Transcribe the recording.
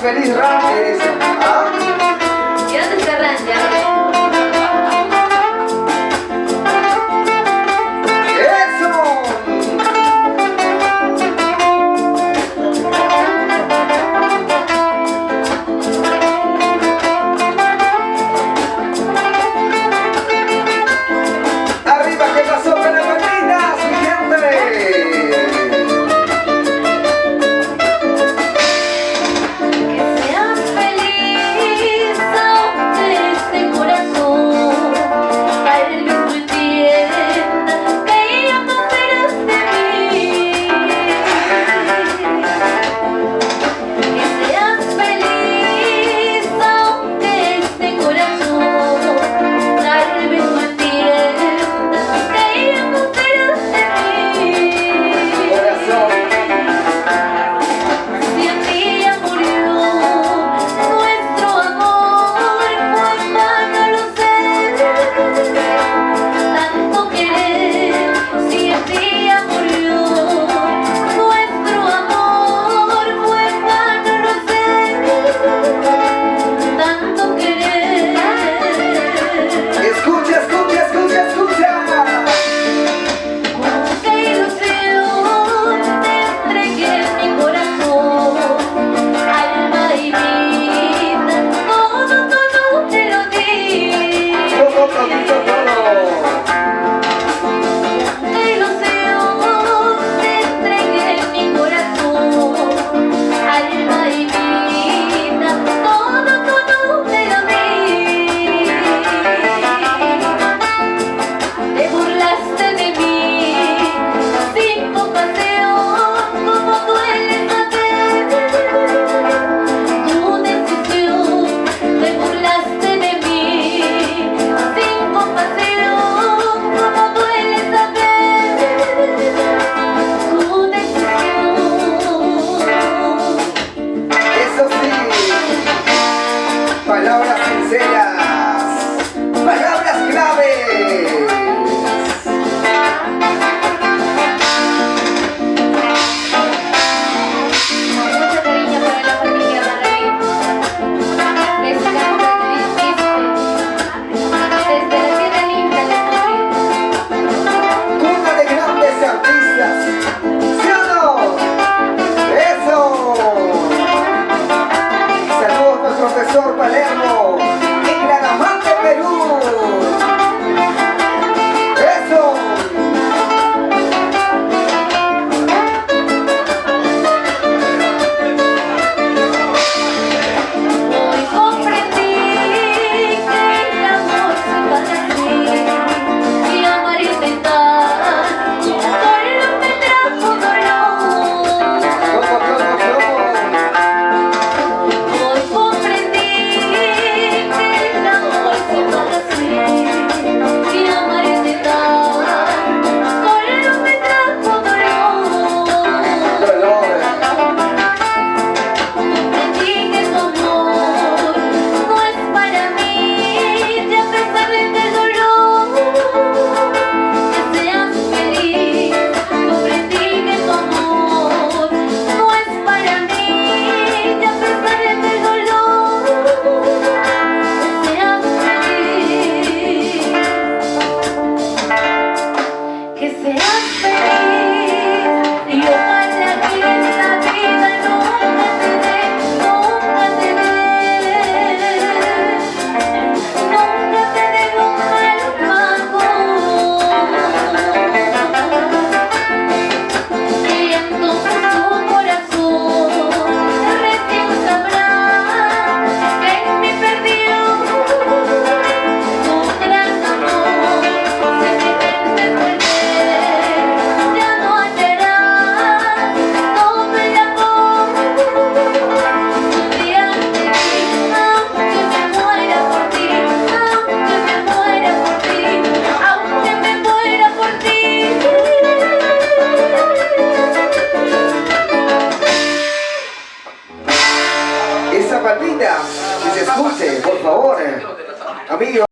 feliz Ramírez. ¿Ah? ¿Y dónde está Ranja? Palabras sinceras, palabras claves. Mucho cariño para la familia Barrey. Les canta Yudith Quispe. Desde la tierra linda les escribe. Una de grandes artistas. ¿Sí o no? ¡Eso! Saludos al profesor Palermo en Granamante, Perú. ¡Eso! Hoy comprendí que el amor se va a mí y amarte tanto solo me trajo dolor. Hoy comprendí que el amor se va a mí y amarte tanto solo me trajo dolor. Comprendí que tu amor no es para mí y a pesar del dolor que seas feliz. Comprendí que tu amor no es para mí y a pesar del dolor que seas feliz. Que seas feliz y ojalá que esta vida nunca te dé, nunca te dé un mal pago. Y entonces tu corazón recién sabrá que en mí perdió un gran amor. Si me ves perder, ya no hallarás todo el amor. Un día te vi, aunque me muera por ti, aunque me muera por ti, aunque me muera por ti. Esa palmita, que se escuche, por favor, amigo.